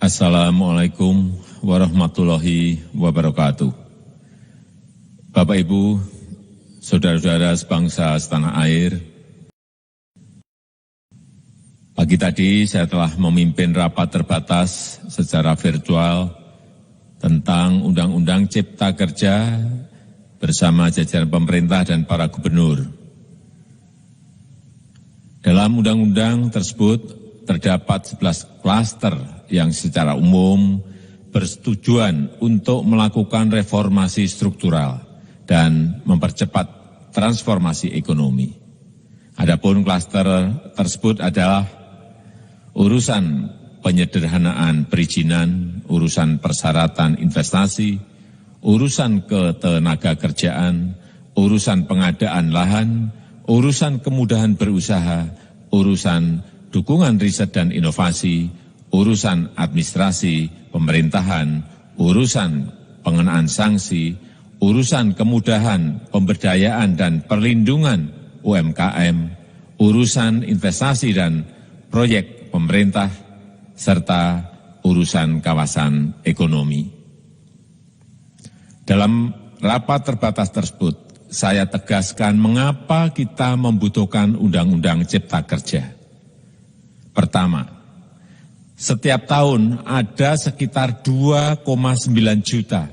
Assalamualaikum warahmatullahi wabarakatuh. Bapak, Ibu, saudara-saudara sebangsa setanah air, pagi tadi saya telah memimpin rapat terbatas secara virtual tentang Undang-Undang Cipta Kerja bersama jajaran pemerintah dan para gubernur. Dalam undang-undang tersebut terdapat 11 klaster yang secara umum bertujuan untuk melakukan reformasi struktural dan mempercepat transformasi ekonomi. Adapun klaster tersebut adalah urusan penyederhanaan perizinan, urusan persyaratan investasi, urusan ketenagakerjaan, urusan pengadaan lahan, urusan kemudahan berusaha, urusan dukungan riset dan inovasi, urusan administrasi pemerintahan, urusan pengenaan sanksi, urusan kemudahan pemberdayaan dan perlindungan UMKM, urusan investasi dan proyek pemerintah, serta urusan kawasan ekonomi. Dalam rapat terbatas tersebut, saya tegaskan mengapa kita membutuhkan Undang-Undang Cipta Kerja. Pertama, setiap tahun ada sekitar 2,9 juta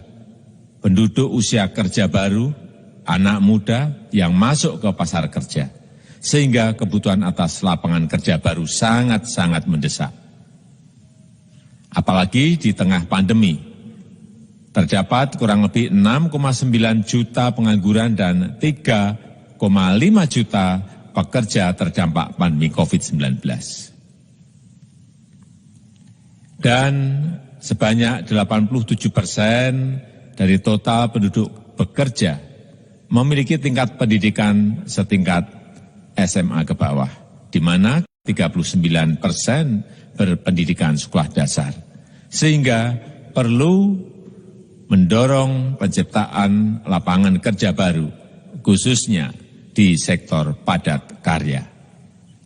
penduduk usia kerja baru, anak muda yang masuk ke pasar kerja, sehingga kebutuhan atas lapangan kerja baru sangat-sangat mendesak. Apalagi di tengah pandemi, terdapat kurang lebih 6,9 juta pengangguran dan 3,5 juta pekerja terdampak pandemi COVID-19. Dan sebanyak 87% dari total penduduk bekerja memiliki tingkat pendidikan setingkat SMA ke bawah, di mana 39% berpendidikan sekolah dasar. Sehingga perlu mendorong penciptaan lapangan kerja baru, khususnya di sektor padat karya.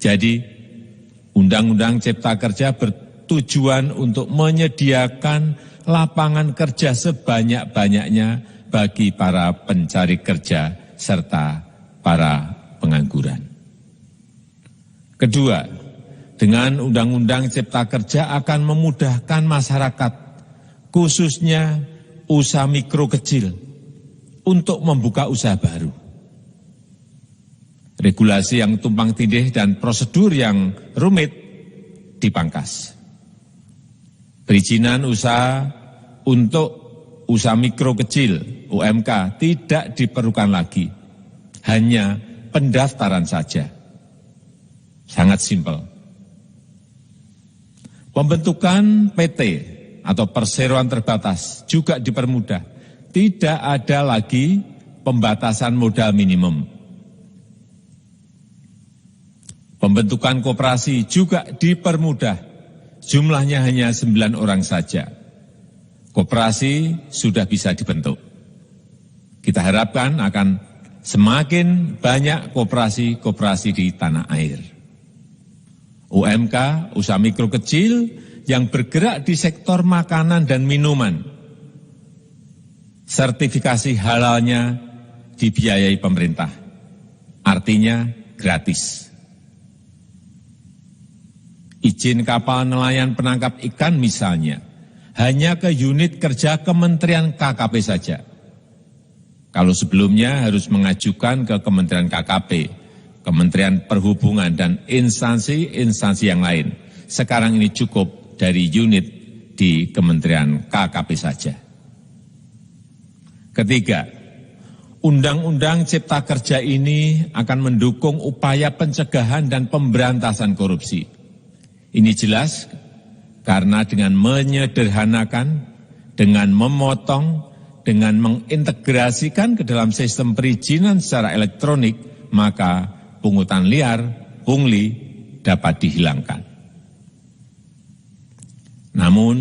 Jadi, Undang-Undang Cipta Kerja bertujuan untuk menyediakan lapangan kerja sebanyak-banyaknya bagi para pencari kerja serta para pengangguran. Kedua, dengan Undang-Undang Cipta Kerja akan memudahkan masyarakat, khususnya usaha mikro kecil, untuk membuka usaha baru. Regulasi yang tumpang tindih dan prosedur yang rumit dipangkas. Perizinan usaha untuk usaha mikro kecil UMK tidak diperlukan lagi, hanya pendaftaran saja. Sangat simpel. Pembentukan PT atau perseroan terbatas juga dipermudah. Tidak ada lagi pembatasan modal minimum. Pembentukan koperasi juga dipermudah. Jumlahnya hanya 9 orang saja. Koperasi sudah bisa dibentuk. Kita harapkan akan semakin banyak koperasi-koperasi di tanah air. UMK, usaha mikro kecil yang bergerak di sektor makanan dan minuman. Sertifikasi halalnya dibiayai pemerintah. Artinya gratis. Izin kapal nelayan penangkap ikan misalnya, hanya ke unit kerja Kementerian KKP saja. Kalau sebelumnya harus mengajukan ke Kementerian KKP, Kementerian Perhubungan, dan instansi-instansi yang lain. Sekarang ini cukup dari unit di Kementerian KKP saja. Ketiga, Undang-Undang Cipta Kerja ini akan mendukung upaya pencegahan dan pemberantasan korupsi. Ini jelas karena dengan menyederhanakan, dengan memotong, dengan mengintegrasikan ke dalam sistem perizinan secara elektronik, maka pungutan liar, pungli dapat dihilangkan. Namun,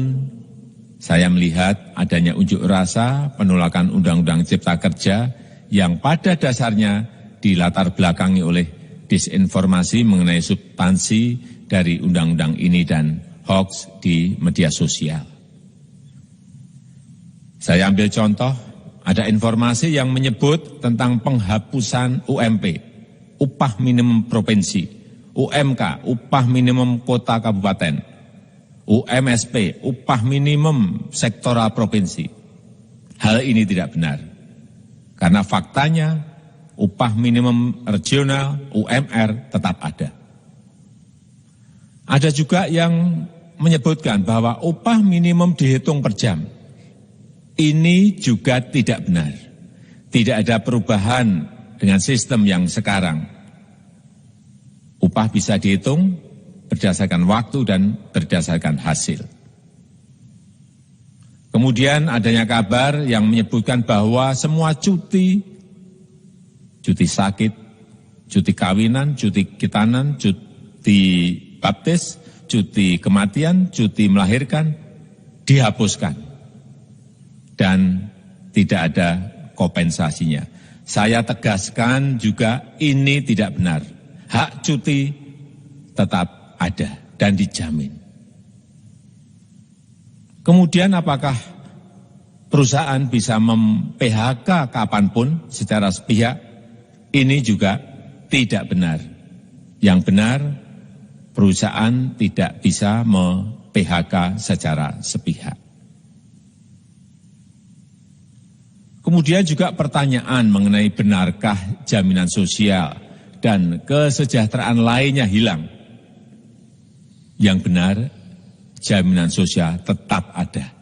saya melihat adanya unjuk rasa penolakan Undang-Undang Cipta Kerja yang pada dasarnya dilatar belakangi oleh disinformasi mengenai substansi dari undang-undang ini dan hoax di media sosial. Saya ambil contoh, ada informasi yang menyebut tentang penghapusan UMP, upah minimum provinsi, UMK, upah minimum kota kabupaten, UMSP, upah minimum sektoral provinsi. Hal ini tidak benar, karena faktanya upah minimum regional, UMR, tetap ada. Ada juga yang menyebutkan bahwa upah minimum dihitung per jam. Ini juga tidak benar. Tidak ada perubahan dengan sistem yang sekarang. Upah bisa dihitung berdasarkan waktu dan berdasarkan hasil. Kemudian adanya kabar yang menyebutkan bahwa semua cuti sakit, cuti kawinan, cuti khitanan, cuti baptis, cuti kematian, cuti melahirkan, dihapuskan. Dan tidak ada kompensasinya. Saya tegaskan juga ini tidak benar. Hak cuti tetap ada dan dijamin. Kemudian apakah perusahaan bisa mem-PHK kapanpun secara sepihak? Ini juga tidak benar. Yang benar, perusahaan tidak bisa mem-PHK secara sepihak. Kemudian juga pertanyaan mengenai benarkah jaminan sosial dan kesejahteraan lainnya hilang. Yang benar, jaminan sosial tetap ada.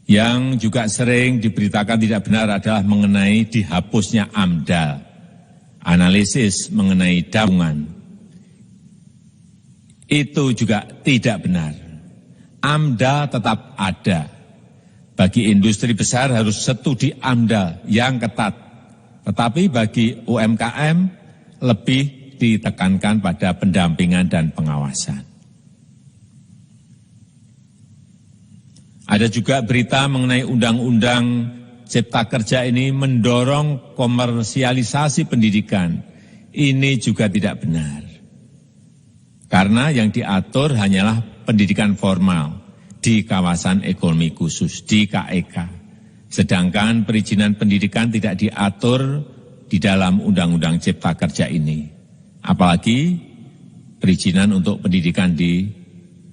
Yang juga sering diberitakan tidak benar adalah mengenai dihapusnya AMDAL, analisis mengenai tabungan. Itu juga tidak benar. AMDAL tetap ada. Bagi industri besar harus studi AMDAL yang ketat. Tetapi bagi UMKM lebih ditekankan pada pendampingan dan pengawasan. Ada juga berita mengenai Undang-Undang Cipta Kerja ini mendorong komersialisasi pendidikan. Ini juga tidak benar. Karena yang diatur hanyalah pendidikan formal di kawasan ekonomi khusus, di KEK. Sedangkan perizinan pendidikan tidak diatur di dalam Undang-Undang Cipta Kerja ini. Apalagi perizinan untuk pendidikan di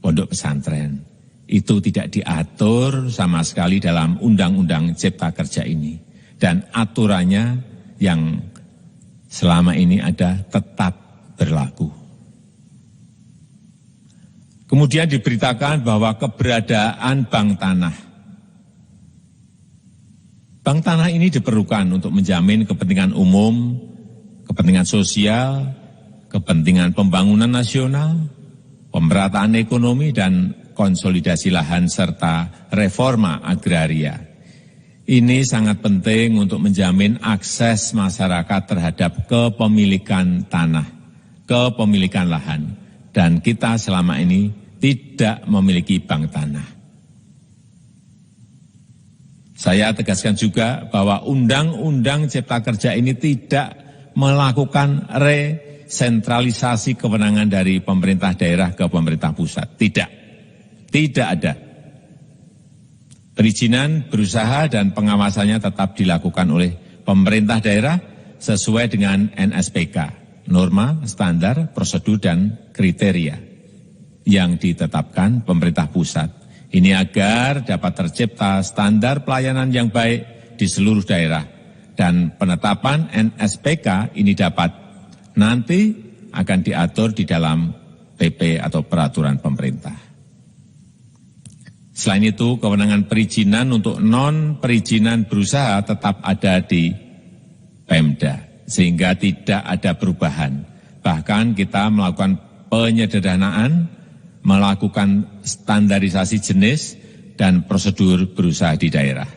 pondok pesantren. Itu tidak diatur sama sekali dalam Undang-Undang Cipta Kerja ini. Dan aturannya yang selama ini ada tetap berlaku. Kemudian diberitakan bahwa keberadaan bank tanah. Bank tanah ini diperlukan untuk menjamin kepentingan umum, kepentingan sosial, kepentingan pembangunan nasional, pemerataan ekonomi, dan konsolidasi lahan serta reforma agraria. Ini sangat penting untuk menjamin akses masyarakat terhadap kepemilikan tanah, kepemilikan lahan. Dan kita selama ini tidak memiliki bank tanah. Saya tegaskan juga bahwa Undang-Undang Cipta Kerja ini tidak melakukan resentralisasi kewenangan dari pemerintah daerah ke pemerintah pusat. Tidak ada. Perizinan berusaha dan pengawasannya tetap dilakukan oleh pemerintah daerah sesuai dengan NSPK. Norma, standar, prosedur, dan kriteria yang ditetapkan pemerintah pusat. Ini agar dapat tercipta standar pelayanan yang baik di seluruh daerah. Dan penetapan NSPK ini dapat nanti akan diatur di dalam PP atau peraturan pemerintah. Selain itu, kewenangan perizinan untuk non-perizinan berusaha tetap ada di Pemda. Sehingga tidak ada perubahan. Bahkan kita melakukan penyederhanaan, melakukan standarisasi jenis dan prosedur berusaha di daerah.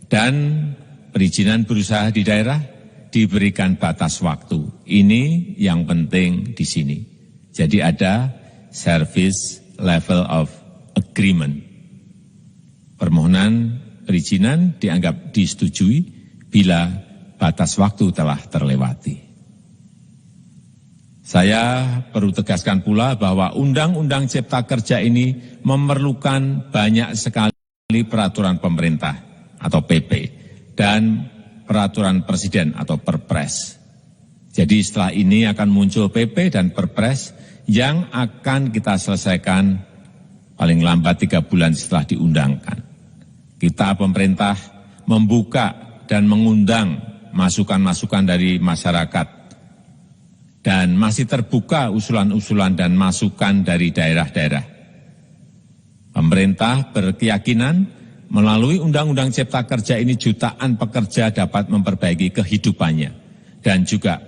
Dan perizinan berusaha di daerah diberikan batas waktu. Ini yang penting di sini. Jadi ada service level of agreement. Permohonan perizinan dianggap disetujui bila batas waktu telah terlewati. Saya perlu tegaskan pula bahwa Undang-Undang Cipta Kerja ini memerlukan banyak sekali peraturan pemerintah atau PP dan peraturan presiden atau Perpres. Jadi setelah ini akan muncul PP dan Perpres yang akan kita selesaikan paling lambat 3 bulan setelah diundangkan. Kita pemerintah membuka dan mengundang masukan-masukan dari masyarakat dan masih terbuka usulan-usulan dan masukan dari daerah-daerah. Pemerintah berkeyakinan melalui Undang-Undang Cipta Kerja ini jutaan pekerja dapat memperbaiki kehidupannya dan juga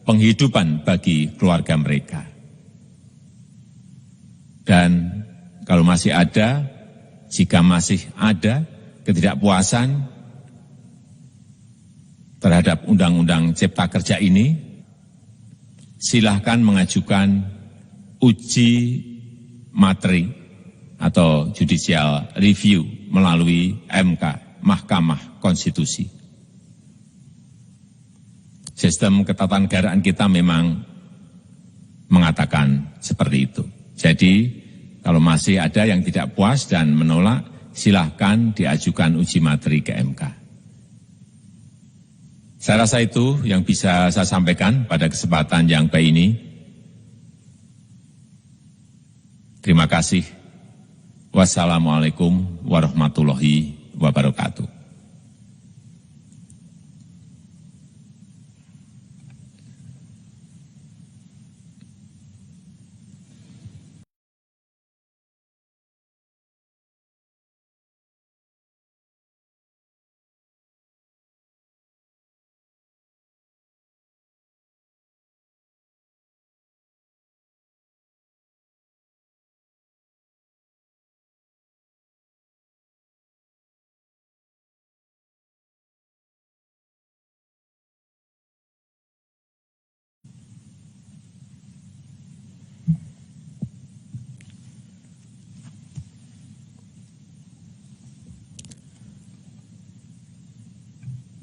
penghidupan bagi keluarga mereka. Dan kalau masih ada, jika masih ada ketidakpuasan terhadap Undang-Undang Cipta Kerja ini, silahkan mengajukan uji materi atau judicial review melalui MK, Mahkamah Konstitusi. Sistem ketatanegaraan kita memang mengatakan seperti itu. Jadi, kalau masih ada yang tidak puas dan menolak, silahkan diajukan uji materi ke MK. Saya rasa itu yang bisa saya sampaikan pada kesempatan yang baik ini. Terima kasih. Wassalamualaikum warahmatullahi wabarakatuh.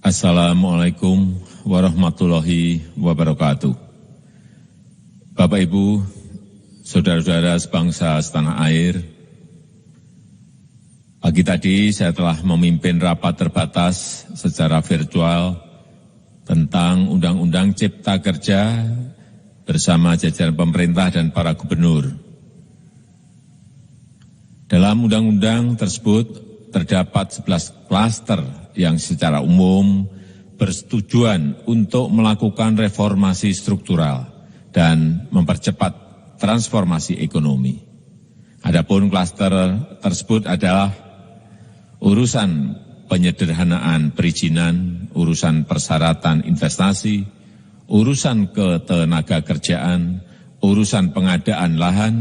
Assalamualaikum warahmatullahi wabarakatuh. Bapak, Ibu, saudara-saudara sebangsa setanah air, pagi tadi saya telah memimpin rapat terbatas secara virtual tentang Undang-Undang Cipta Kerja bersama jajaran pemerintah dan para gubernur. Dalam undang-undang tersebut terdapat 11 klaster yang secara umum bertujuan untuk melakukan reformasi struktural dan mempercepat transformasi ekonomi. Adapun klaster tersebut adalah urusan penyederhanaan perizinan, urusan persyaratan investasi, urusan ketenagakerjaan, urusan pengadaan lahan,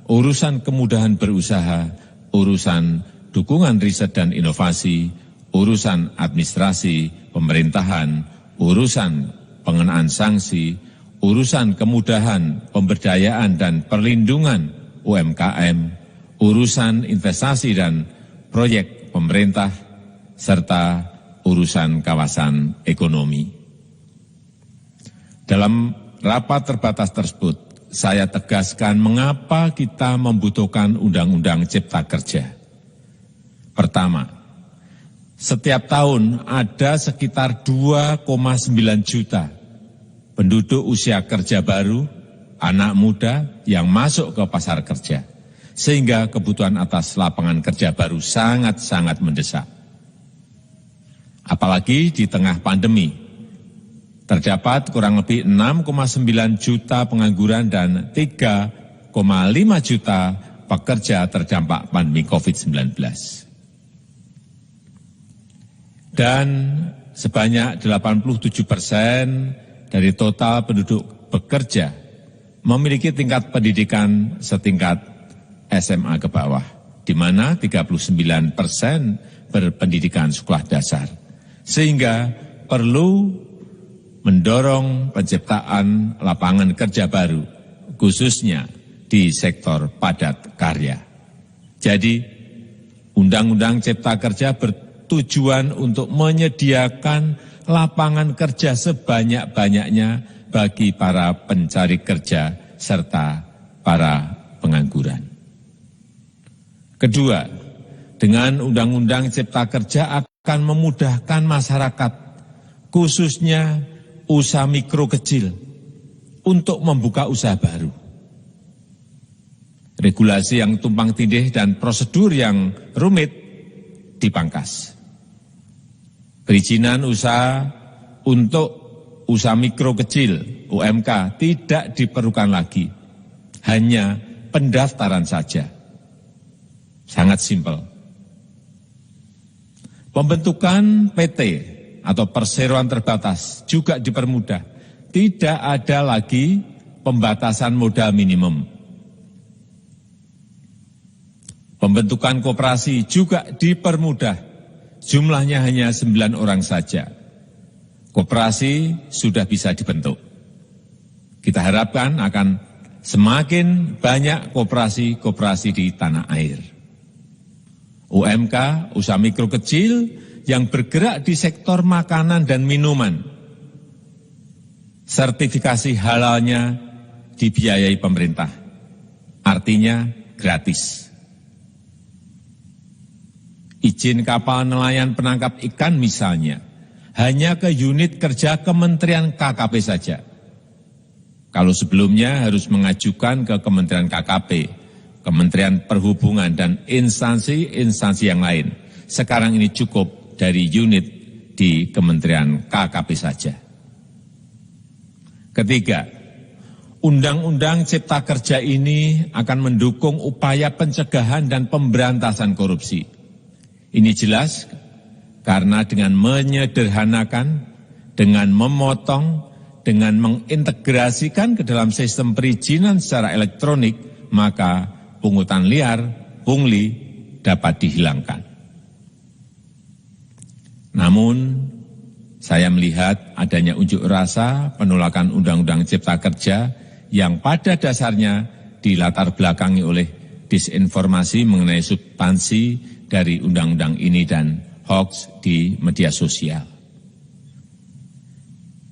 urusan kemudahan berusaha, urusan dukungan riset dan inovasi, urusan administrasi pemerintahan, urusan pengenaan sanksi, urusan kemudahan pemberdayaan dan perlindungan UMKM, urusan investasi dan proyek pemerintah, serta urusan kawasan ekonomi. Dalam rapat terbatas tersebut, saya tegaskan mengapa kita membutuhkan Undang-Undang Cipta Kerja. Pertama, setiap tahun ada sekitar 2,9 juta penduduk usia kerja baru, anak muda yang masuk ke pasar kerja. Sehingga kebutuhan atas lapangan kerja baru sangat-sangat mendesak. Apalagi di tengah pandemi, terdapat kurang lebih 6,9 juta pengangguran dan 3,5 juta pekerja terdampak pandemi COVID-19. Dan sebanyak 87% dari total penduduk bekerja memiliki tingkat pendidikan setingkat SMA ke bawah, di mana 39% berpendidikan sekolah dasar. Sehingga perlu mendorong penciptaan lapangan kerja baru, khususnya di sektor padat karya. Jadi, Undang-Undang Cipta Kerja tujuan untuk menyediakan lapangan kerja sebanyak-banyaknya bagi para pencari kerja serta para pengangguran. Kedua, dengan Undang-Undang Cipta Kerja akan memudahkan masyarakat, khususnya usaha mikro kecil, untuk membuka usaha baru. Regulasi yang tumpang tindih dan prosedur yang rumit dipangkas. Perizinan usaha untuk usaha mikro kecil UMK tidak diperlukan lagi, hanya pendaftaran saja. Sangat simpel. Pembentukan PT atau perseroan terbatas juga dipermudah. Tidak ada lagi pembatasan modal minimum. Pembentukan koperasi juga dipermudah. Jumlahnya hanya 9 orang saja. Koperasi sudah bisa dibentuk. Kita harapkan akan semakin banyak koperasi-koperasi di tanah air. UMK, usaha mikro kecil yang bergerak di sektor makanan dan minuman. Sertifikasi halalnya dibiayai pemerintah, artinya gratis. Izin kapal nelayan penangkap ikan misalnya, hanya ke unit kerja Kementerian KKP saja. Kalau sebelumnya harus mengajukan ke Kementerian KKP, Kementerian Perhubungan, dan instansi-instansi yang lain. Sekarang ini cukup dari unit di Kementerian KKP saja. Ketiga, Undang-Undang Cipta Kerja ini akan mendukung upaya pencegahan dan pemberantasan korupsi. Ini jelas karena dengan menyederhanakan, dengan memotong, dengan mengintegrasikan ke dalam sistem perizinan secara elektronik, maka pungutan liar, pungli dapat dihilangkan. Namun, saya melihat adanya unjuk rasa penolakan Undang-Undang Cipta Kerja yang pada dasarnya dilatar belakangi oleh disinformasi mengenai substansi dari undang-undang ini dan hoax di media sosial.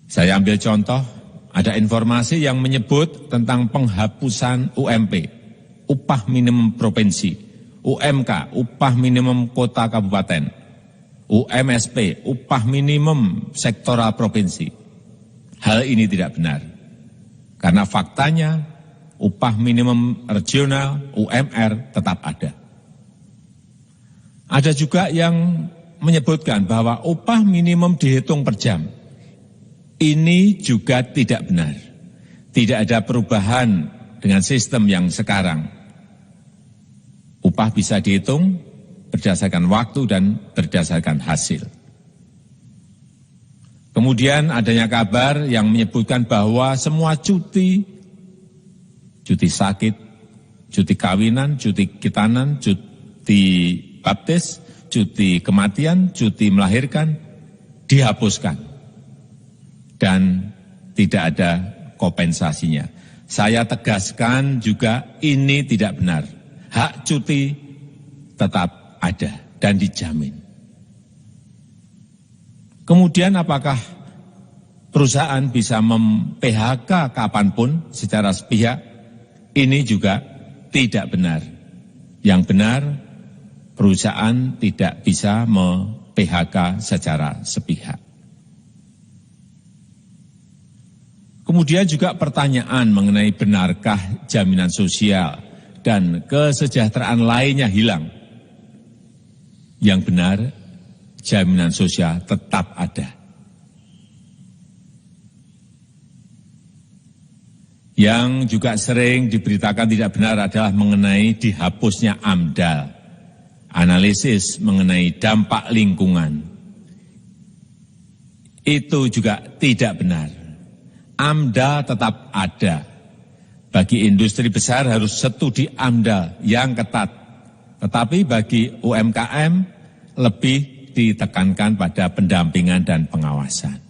Saya ambil contoh, ada informasi yang menyebut tentang penghapusan UMP. Upah minimum provinsi, UMK, upah minimum kota kabupaten, UMSP, upah minimum sektoral provinsi. Hal ini tidak benar, karena faktanya upah minimum regional, UMR, tetap ada. Ada juga yang menyebutkan bahwa upah minimum dihitung per jam. Ini juga tidak benar. Tidak ada perubahan dengan sistem yang sekarang. Upah bisa dihitung berdasarkan waktu dan berdasarkan hasil. Kemudian adanya kabar yang menyebutkan bahwa semua cuti sakit, cuti kawinan, cuti khitanan, cuti baptis, cuti kematian, cuti melahirkan, dihapuskan. Dan tidak ada kompensasinya. Saya tegaskan juga ini tidak benar. Hak cuti tetap ada dan dijamin. Kemudian apakah perusahaan bisa mem-PHK kapanpun secara sepihak? Ini juga tidak benar. Yang benar, perusahaan tidak bisa mem-PHK secara sepihak. Kemudian juga pertanyaan mengenai benarkah jaminan sosial dan kesejahteraan lainnya hilang. Yang benar, jaminan sosial tetap ada. Yang juga sering diberitakan tidak benar adalah mengenai dihapusnya AMDAL, analisis mengenai dampak lingkungan. Itu juga tidak benar. AMDAL tetap ada. Bagi industri besar harus studi AMDAL yang ketat. Tetapi bagi UMKM lebih ditekankan pada pendampingan dan pengawasan.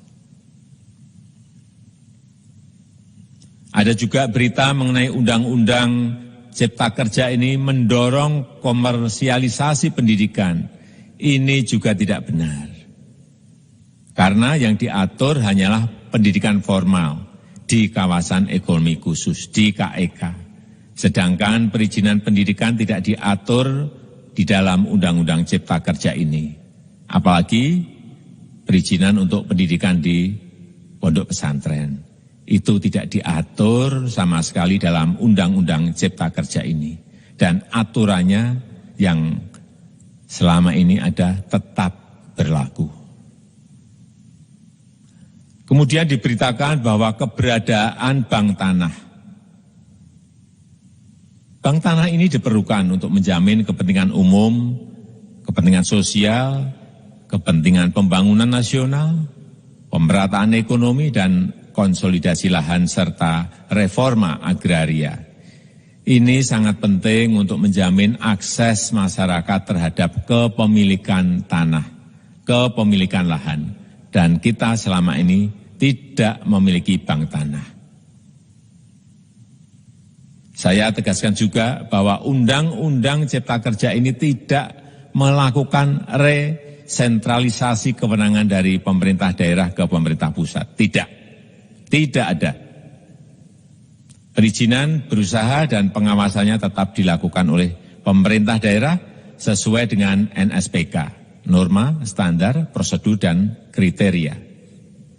Ada juga berita mengenai Undang-Undang Cipta Kerja ini mendorong komersialisasi pendidikan. Ini juga tidak benar. Karena yang diatur hanyalah pendidikan formal. di kawasan ekonomi khusus, di KEK. Sedangkan perizinan pendidikan tidak diatur di dalam Undang-Undang Cipta Kerja ini. Apalagi perizinan untuk pendidikan di pondok pesantren. Itu tidak diatur sama sekali dalam Undang-Undang Cipta Kerja ini. Dan aturannya yang selama ini ada tetap berlaku. Kemudian diberitakan bahwa keberadaan bank tanah. Bank tanah ini diperlukan untuk menjamin kepentingan umum, kepentingan sosial, kepentingan pembangunan nasional, pemerataan ekonomi, dan konsolidasi lahan serta reforma agraria. Ini sangat penting untuk menjamin akses masyarakat terhadap kepemilikan tanah, kepemilikan lahan. Dan kita selama ini tidak memiliki bank tanah. Saya tegaskan juga bahwa Undang-Undang Cipta Kerja ini tidak melakukan resentralisasi kewenangan dari pemerintah daerah ke pemerintah pusat. Tidak ada. Perizinan berusaha dan pengawasannya tetap dilakukan oleh pemerintah daerah sesuai dengan NSPK. Norma, standar, prosedur, dan kriteria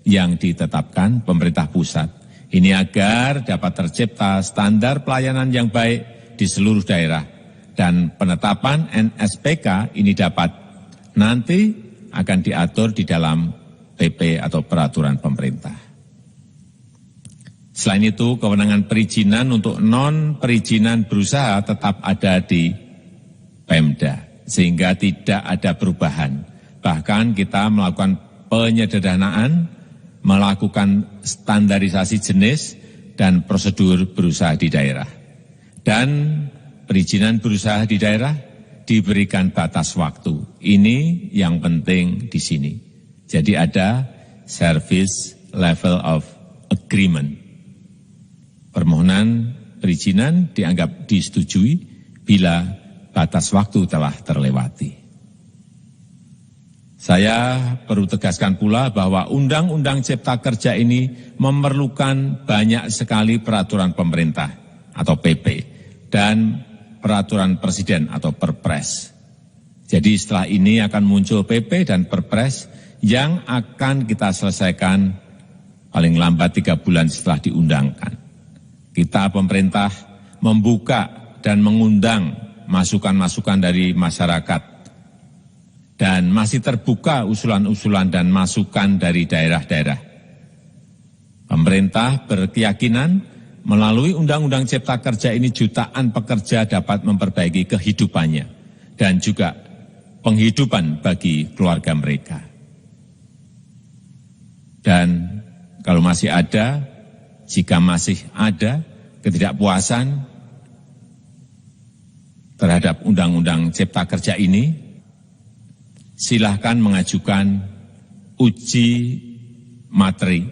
yang ditetapkan pemerintah pusat. Ini agar dapat tercipta standar pelayanan yang baik di seluruh daerah. Dan penetapan NSPK ini dapat nanti akan diatur di dalam PP atau peraturan pemerintah. Selain itu, kewenangan perizinan untuk non-perizinan berusaha tetap ada di Pemda. Sehingga tidak ada perubahan. Bahkan kita melakukan penyederhanaan, melakukan standarisasi jenis dan prosedur berusaha di daerah. Dan perizinan berusaha di daerah diberikan batas waktu. Ini yang penting di sini. Jadi ada service level of agreement. Permohonan perizinan dianggap disetujui bila batas waktu telah terlewati. Saya perlu tegaskan pula bahwa Undang-Undang Cipta Kerja ini memerlukan banyak sekali peraturan pemerintah atau PP dan peraturan presiden atau Perpres. Jadi setelah ini akan muncul PP dan Perpres yang akan kita selesaikan paling lambat 3 bulan setelah diundangkan. Kita pemerintah membuka dan mengundang masukan-masukan dari masyarakat dan masih terbuka usulan-usulan dan masukan dari daerah-daerah. Pemerintah berkeyakinan melalui Undang-Undang Cipta Kerja ini jutaan pekerja dapat memperbaiki kehidupannya dan juga penghidupan bagi keluarga mereka. Dan kalau masih ada, jika masih ada ketidakpuasan terhadap Undang-Undang Cipta Kerja ini, silahkan mengajukan uji materi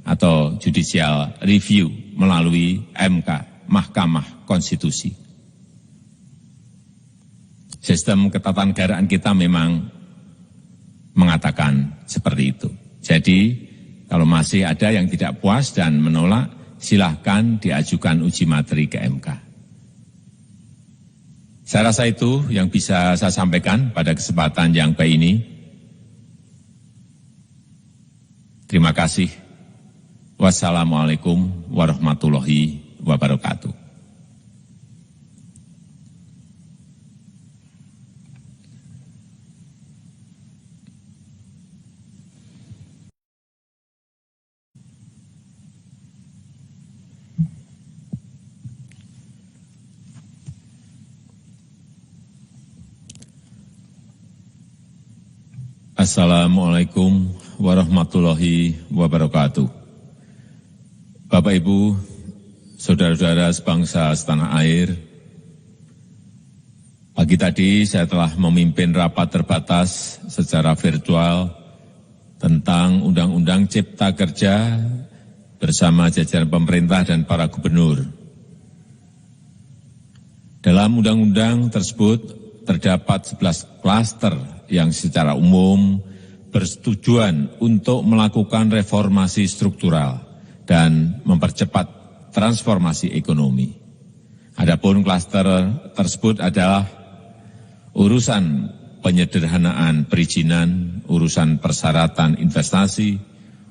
atau judicial review melalui MK, Mahkamah Konstitusi. Sistem ketatanegaraan kita memang mengatakan seperti itu. Jadi, kalau masih ada yang tidak puas dan menolak, silahkan diajukan uji materi ke MK. Saya rasa itu yang bisa saya sampaikan pada kesempatan yang baik ini. Terima kasih. Wassalamualaikum warahmatullahi wabarakatuh. Assalamualaikum warahmatullahi wabarakatuh. Bapak, Ibu, saudara-saudara sebangsa setanah air, pagi tadi saya telah memimpin rapat terbatas secara virtual tentang Undang-Undang Cipta Kerja bersama jajaran pemerintah dan para gubernur. Dalam undang-undang tersebut terdapat 11 klaster yang secara umum bersetujuan untuk melakukan reformasi struktural dan mempercepat transformasi ekonomi. Adapun klaster tersebut adalah urusan penyederhanaan perizinan, urusan persyaratan investasi,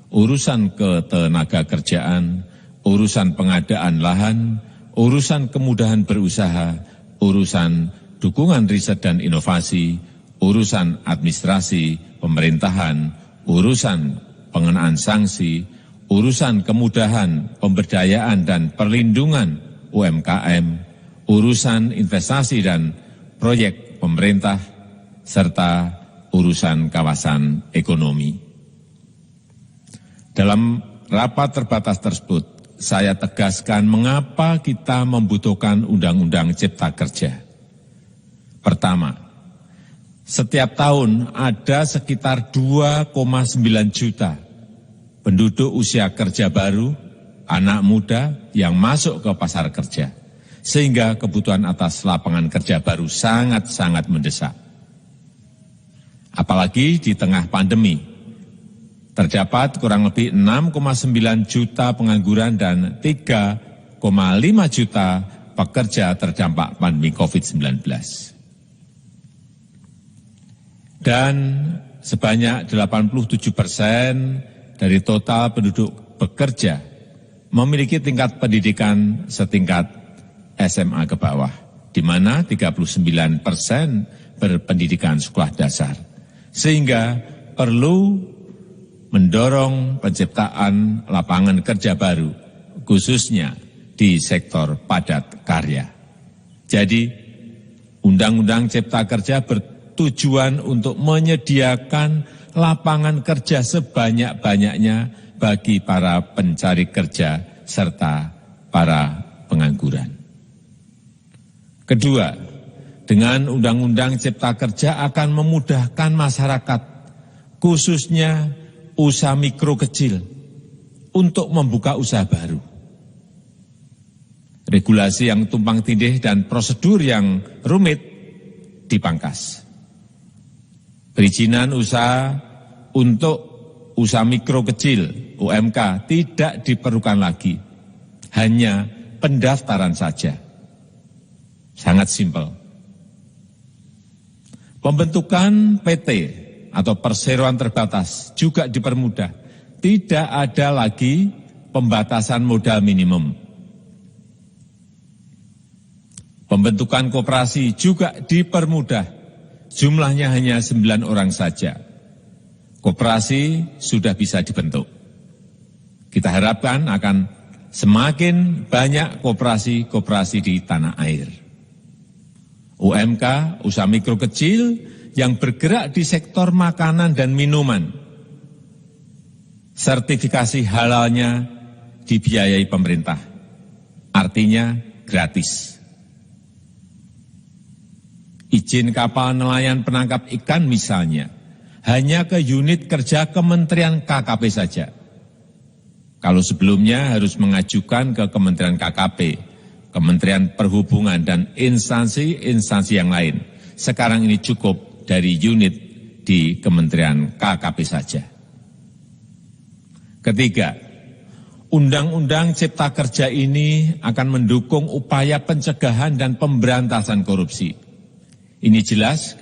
urusan ketenaga kerjaan, urusan pengadaan lahan, urusan kemudahan berusaha, urusan dukungan riset dan inovasi, urusan administrasi pemerintahan, urusan pengenaan sanksi, urusan kemudahan pemberdayaan dan perlindungan UMKM, urusan investasi dan proyek pemerintah, serta urusan kawasan ekonomi. Dalam rapat terbatas tersebut, saya tegaskan mengapa kita membutuhkan Undang-Undang Cipta Kerja. Pertama, setiap tahun ada sekitar 2,9 juta penduduk usia kerja baru, anak muda yang masuk ke pasar kerja, sehingga kebutuhan atas lapangan kerja baru sangat-sangat mendesak. Apalagi di tengah pandemi, terdapat kurang lebih 6,9 juta pengangguran dan 3,5 juta pekerja terdampak pandemi COVID-19. Dan sebanyak 87% dari total penduduk bekerja memiliki tingkat pendidikan setingkat SMA ke bawah, di mana 39% berpendidikan sekolah dasar. Sehingga perlu mendorong penciptaan lapangan kerja baru, khususnya di sektor padat karya. Jadi, Undang-Undang Cipta Kerja bertujuan untuk menyediakan lapangan kerja sebanyak-banyaknya bagi para pencari kerja serta para pengangguran. Kedua, dengan Undang-Undang Cipta Kerja akan memudahkan masyarakat, khususnya usaha mikro kecil, untuk membuka usaha baru. Regulasi yang tumpang tindih dan prosedur yang rumit dipangkas. Perizinan usaha untuk usaha mikro kecil, UMK, tidak diperlukan lagi. Hanya pendaftaran saja. Sangat simpel. Pembentukan PT atau perseroan terbatas juga dipermudah. Tidak ada lagi pembatasan modal minimum. Pembentukan koperasi juga dipermudah. Jumlahnya hanya 9 orang saja. Koperasi sudah bisa dibentuk. Kita harapkan akan semakin banyak koperasi-koperasi di tanah air. UMK, usaha mikro kecil yang bergerak di sektor makanan dan minuman. Sertifikasi halalnya dibiayai pemerintah. Artinya gratis. Izin kapal nelayan penangkap ikan misalnya, hanya ke unit kerja Kementerian KKP saja. Kalau sebelumnya harus mengajukan ke Kementerian KKP, Kementerian Perhubungan, dan instansi-instansi yang lain. Sekarang ini cukup dari unit di Kementerian KKP saja. Ketiga, Undang-Undang Cipta Kerja ini akan mendukung upaya pencegahan dan pemberantasan korupsi. Ini jelas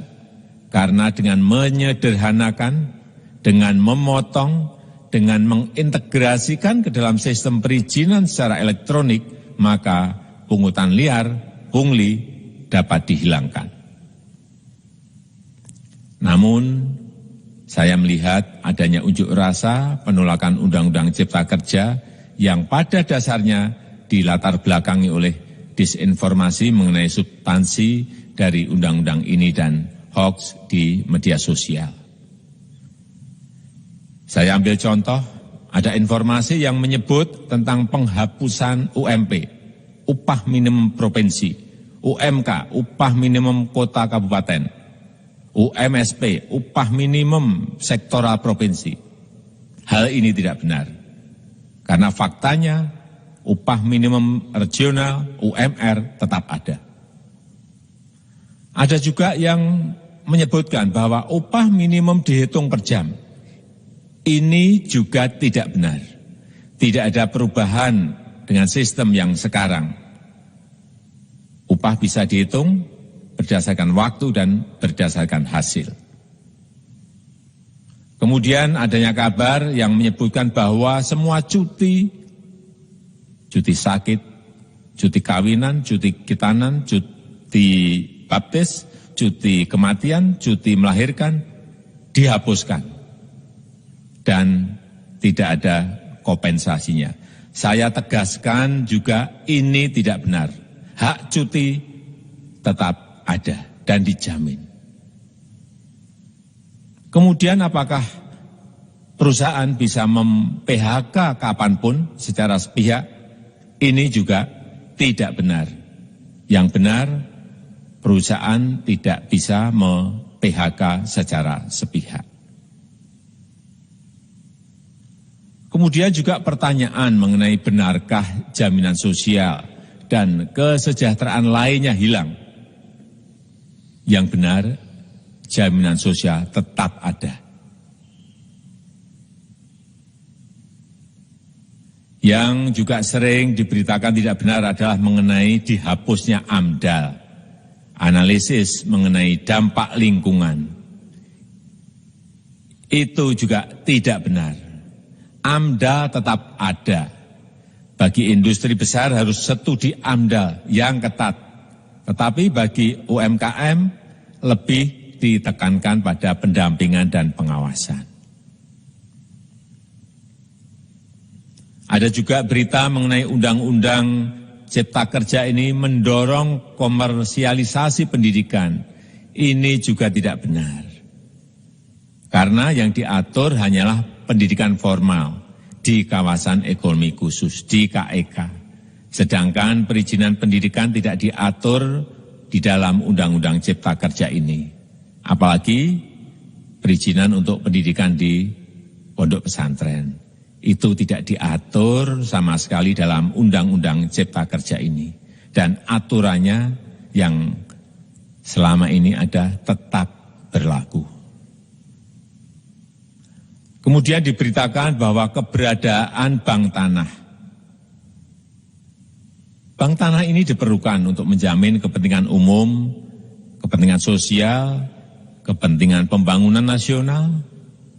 karena dengan menyederhanakan, dengan memotong, dengan mengintegrasikan ke dalam sistem perizinan secara elektronik, maka pungutan liar, pungli dapat dihilangkan. Namun, saya melihat adanya unjuk rasa penolakan Undang-Undang Cipta Kerja yang pada dasarnya dilatar belakangi oleh disinformasi mengenai substansi dari undang-undang ini dan hoax di media sosial. Saya ambil contoh, ada informasi yang menyebut tentang penghapusan UMP, upah minimum provinsi, UMK, upah minimum kota kabupaten, UMSP, upah minimum sektoral provinsi. Hal ini tidak benar, karena faktanya upah minimum regional, UMR, tetap ada. Ada juga yang menyebutkan bahwa upah minimum dihitung per jam. Ini juga tidak benar. Tidak ada perubahan dengan sistem yang sekarang. Upah bisa dihitung berdasarkan waktu dan berdasarkan hasil. Kemudian adanya kabar yang menyebutkan bahwa semua cuti sakit, cuti kawinan, cuti khitanan, cuti baptis, cuti kematian, cuti melahirkan, dihapuskan. Dan tidak ada kompensasinya. Saya tegaskan juga ini tidak benar. Hak cuti tetap ada dan dijamin. Kemudian apakah perusahaan bisa mem-PHK kapanpun secara sepihak? Ini juga tidak benar. Yang benar, perusahaan tidak bisa mem-PHK secara sepihak. Kemudian juga pertanyaan mengenai benarkah jaminan sosial dan kesejahteraan lainnya hilang. Yang benar, jaminan sosial tetap ada. Yang juga sering diberitakan tidak benar adalah mengenai dihapusnya AMDAL, analisis mengenai dampak lingkungan. Itu juga tidak benar. AMDAL tetap ada. Bagi industri besar harus studi AMDAL yang ketat. Tetapi bagi UMKM lebih ditekankan pada pendampingan dan pengawasan. Ada juga berita mengenai Undang-Undang Cipta Kerja ini mendorong komersialisasi pendidikan. Ini juga tidak benar. Karena yang diatur hanyalah pendidikan formal di kawasan ekonomi khusus, di KEK. Sedangkan perizinan pendidikan tidak diatur di dalam Undang-Undang Cipta Kerja ini. Apalagi perizinan untuk pendidikan di pondok pesantren. Itu tidak diatur sama sekali dalam Undang-Undang Cipta Kerja ini. Dan aturannya yang selama ini ada tetap berlaku. Kemudian diberitakan bahwa keberadaan bank tanah. Bank tanah ini diperlukan untuk menjamin kepentingan umum, kepentingan sosial, kepentingan pembangunan nasional,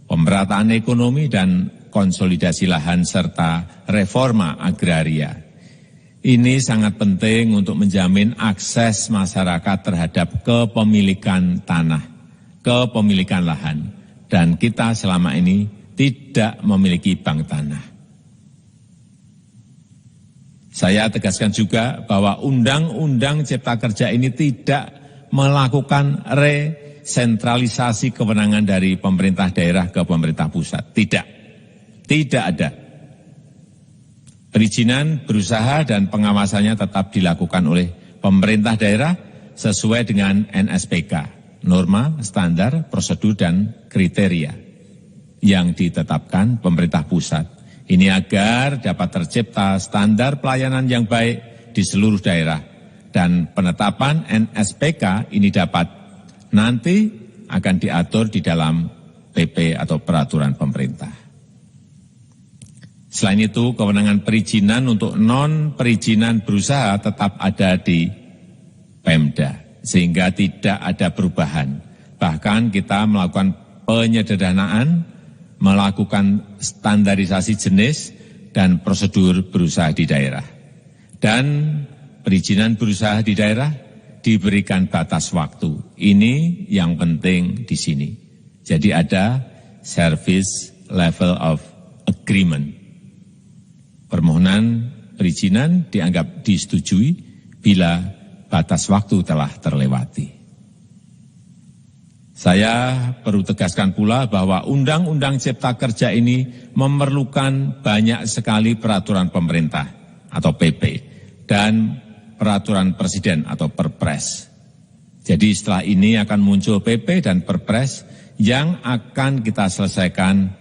pemerataan ekonomi, dan konsolidasi lahan serta reforma agraria. Ini sangat penting untuk menjamin akses masyarakat terhadap kepemilikan tanah, kepemilikan lahan. Dan kita selama ini tidak memiliki bank tanah. Saya tegaskan juga bahwa Undang-Undang Cipta Kerja ini tidak melakukan resentralisasi kewenangan dari pemerintah daerah ke pemerintah pusat. Tidak ada. Perizinan berusaha dan pengawasannya tetap dilakukan oleh pemerintah daerah sesuai dengan NSPK. Norma, standar, prosedur, dan kriteria yang ditetapkan pemerintah pusat. Ini agar dapat tercipta standar pelayanan yang baik di seluruh daerah. Dan penetapan NSPK ini dapat nanti akan diatur di dalam PP atau peraturan pemerintah. Selain itu, kewenangan perizinan untuk non-perizinan berusaha tetap ada di Pemda. Sehingga tidak ada perubahan. Bahkan kita melakukan penyederhanaan, melakukan standarisasi jenis dan prosedur berusaha di daerah. Dan perizinan berusaha di daerah diberikan batas waktu. Ini yang penting di sini. Jadi ada service level of agreement. Permohonan perizinan dianggap disetujui bila batas waktu telah terlewati. Saya perlu tegaskan pula bahwa Undang-Undang Cipta Kerja ini memerlukan banyak sekali peraturan pemerintah atau PP dan peraturan presiden atau Perpres. Jadi setelah ini akan muncul PP dan Perpres yang akan kita selesaikan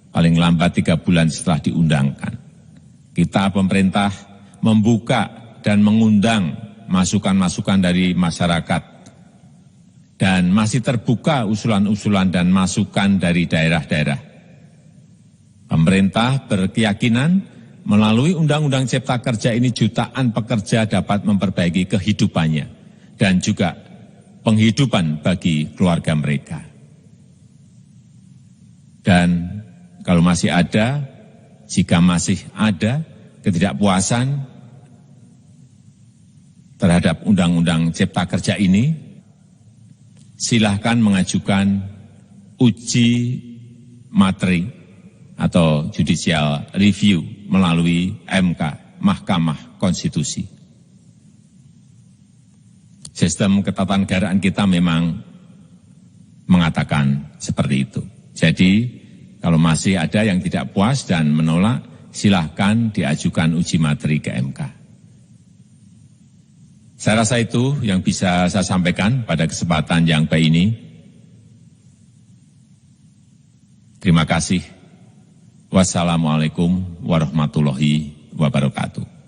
paling lambat 3 bulan setelah diundangkan. Kita pemerintah membuka dan mengundang masukan-masukan dari masyarakat dan masih terbuka usulan-usulan dan masukan dari daerah-daerah. Pemerintah berkeyakinan melalui Undang-Undang Cipta Kerja ini jutaan pekerja dapat memperbaiki kehidupannya dan juga penghidupan bagi keluarga mereka. Dan kalau masih ada, jika masih ada ketidakpuasan terhadap Undang-Undang Cipta Kerja ini, silahkan mengajukan uji materi atau judicial review melalui MK, Mahkamah Konstitusi. Sistem ketatanegaraan kita memang mengatakan seperti itu. Jadi, kalau masih ada yang tidak puas dan menolak, silahkan diajukan uji materi ke MK. Saya rasa itu yang bisa saya sampaikan pada kesempatan yang baik ini. Terima kasih. Wassalamualaikum warahmatullahi wabarakatuh.